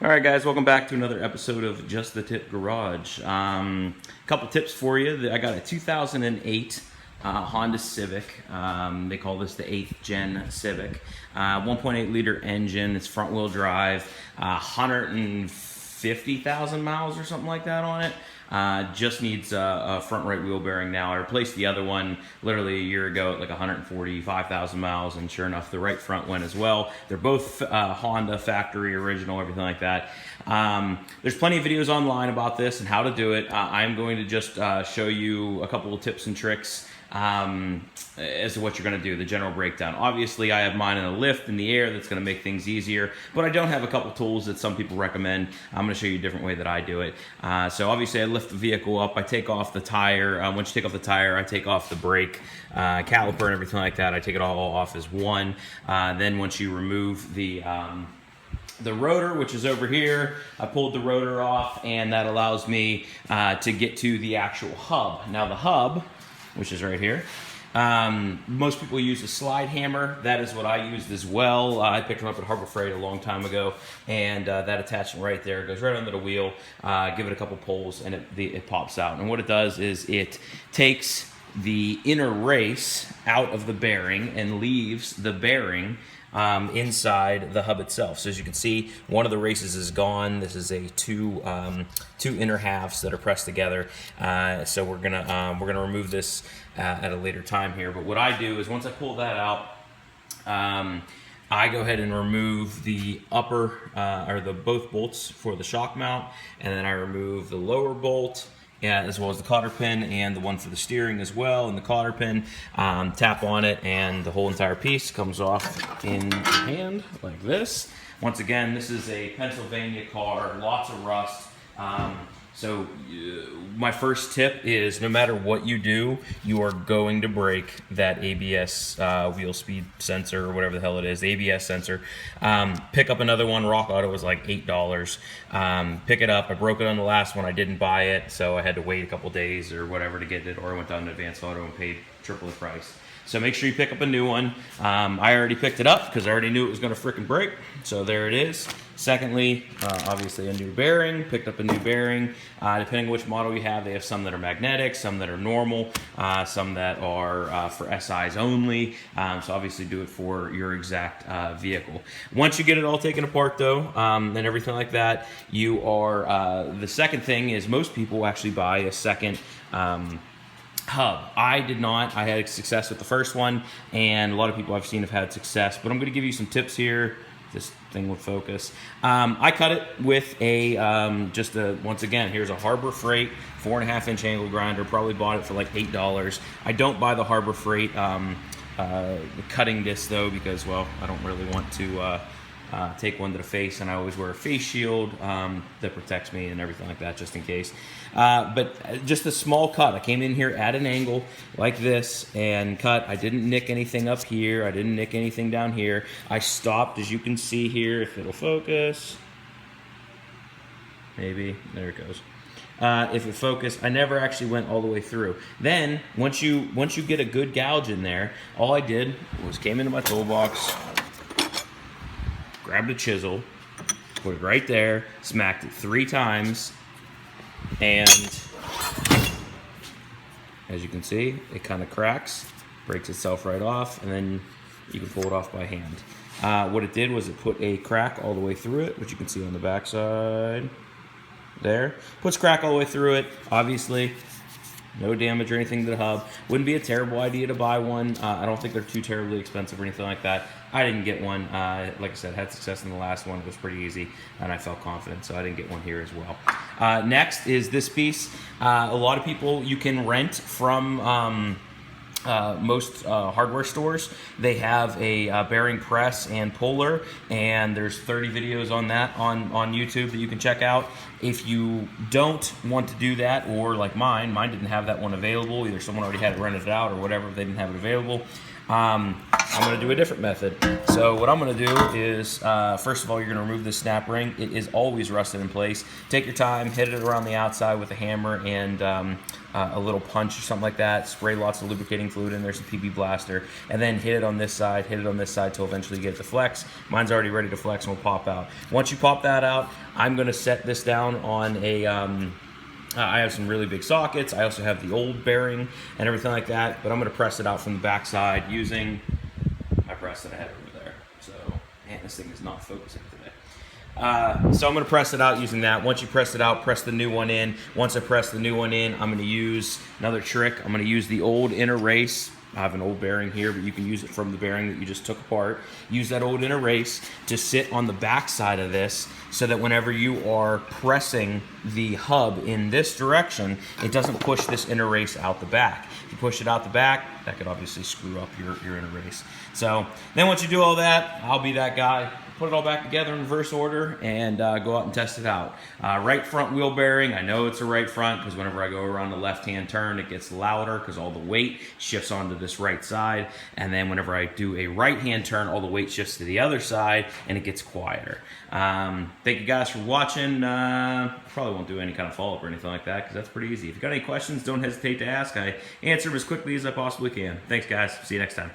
All right, guys, welcome back to another episode of Just the Tip Garage. Couple tips for you. I got a 2008 Honda Civic. They call this the 8th Gen Civic. 1.8 liter engine. It's front wheel drive. 150,000 miles or something like that on it. Just needs a front right wheel bearing now. I replaced the other one literally a year ago at like 145,000 miles, and sure enough, the right front went as well. They're both Honda factory original, everything like that. There's plenty of videos online about this and how to do it. I'm going to just show you a couple of tips and tricks as to what you're going to do, the general breakdown. Obviously, I have mine in a lift in the air that's going to make things easier, but I don't have a couple tools that some people recommend. I'm going to show you a different way that I do it. So obviously, I lift the vehicle up. I take off the tire. Once you take off the tire, I take off the brake caliper and everything like that. I take it all off as one. Then once you remove the rotor, which is over here, I pulled the rotor off, and that allows me to get to the actual hub. Now the hub, which is right here, most people use a slide hammer. That is what I used as well. I picked them up at Harbor Freight a long time ago, and that attachment right there goes right under the wheel. Give it a couple pulls, and it pops out. And what it does is it takes the inner race out of the bearing and leaves the bearing inside the hub itself. So as you can see, one of the races is gone. This is a two inner halves that are pressed together. So we're gonna remove this at a later time here. But what I do is once I pull that out, I go ahead and remove the upper or the both bolts for the shock mount, and then I remove the lower bolt, as well as the cotter pin and the one for the steering as well, and the cotter pin. Tap on it, and the whole entire piece comes off in your hand like this. Once again, this is a Pennsylvania car, lots of rust. So my first tip is no matter what you do, you are going to break that ABS wheel speed sensor or whatever the hell it is, the ABS sensor. Pick up another one. Rock Auto was like $8. Pick it up. I broke it on the last one. I didn't buy it, so I had to wait a couple days or whatever to get it, or I went down to Advanced Auto and paid triple the price. So make sure you pick up a new one. I already picked it up because I already knew it was going to frickin' break. So there it is. Secondly, obviously a new bearing. Picked up a new bearing. Depending on which model you have, they have some that are magnetic, some that are normal, some that are for SIs only. So obviously do it for your exact vehicle. Once you get it all taken apart though, and everything like that, you are, the second thing is most people actually buy a second hub. I did not. I had success with the first one, and a lot of people I've seen have had success, but I'm going to give you some tips here. This thing would focus. I cut it with a once again, here's a Harbor Freight 4.5-inch angle grinder. Probably bought it for like $8. I don't buy the Harbor Freight cutting disc though, because, well, I don't really want to take one to the face, and I always wear a face shield that protects me and everything like that, just in case. But just a small cut. I came in here at an angle like this and cut. I didn't nick anything up here. I didn't nick anything down here. I stopped, as you can see here, if it'll focus. Maybe. There it goes. If it focused, I never actually went all the way through. Then, once you get a good gouge in there, all I did was came into my toolbox, grabbed a chisel, put it right there, smacked it 3 times, and as you can see, it kind of cracks, breaks itself right off, and then you can pull it off by hand. What it did was it put a crack all the way through it, which you can see on the back side there. Puts crack all the way through it, obviously. No damage or anything to the hub. Wouldn't be a terrible idea to buy one. I don't think they're too terribly expensive or anything like that. I didn't get one. Like I said, had success in the last one. It was pretty easy, and I felt confident, so I didn't get one here as well. Next is this piece. A lot of people you can rent from most hardware stores. They have a bearing press and puller, and there's 30 videos on that on YouTube that you can check out. If you don't want to do that, or like mine didn't have that one available, either someone already had it rented out or whatever, if they didn't have it available, I I'm going to do a different method. So what I'm going to do is, first of all, you're going to remove this snap ring. It is always rusted in place. Take your time, hit it around the outside with a hammer and a little punch or something like that. Spray lots of lubricating fluid in there, some PB Blaster, and then hit it on this side till eventually you get it to flex. Mine's already ready to flex and will pop out. Once you pop that out, I'm going to set this down on a... I have some really big sockets. I also have the old bearing and everything like that, but I'm going to press it out from the back side using my press that I had over there. So, man, this thing is not focusing today. So I'm going to press it out using that. Once you press it out, press the new one in. Once I press the new one in, I'm going to use another trick. I'm going to use the old inner race. I have an old bearing here, but you can use it from the bearing that you just took apart. Use that old inner race to sit on the back side of this so that whenever you are pressing the hub in this direction, it doesn't push this inner race out the back. If you push it out the back, that could obviously screw up your inner race. So then once you do all that, I'll be that guy. Put it all back together in reverse order and go out and test it out. Right front wheel bearing, I know it's a right front because whenever I go around the left-hand turn, it gets louder because all the weight shifts onto this right side. And then whenever I do a right-hand turn, all the weight shifts to the other side and it gets quieter. Thank you guys for watching. Probably won't do any kind of follow-up or anything like that because that's pretty easy. If you got any questions, don't hesitate to ask. I answer them as quickly as I possibly can. Thanks, guys. See you next time.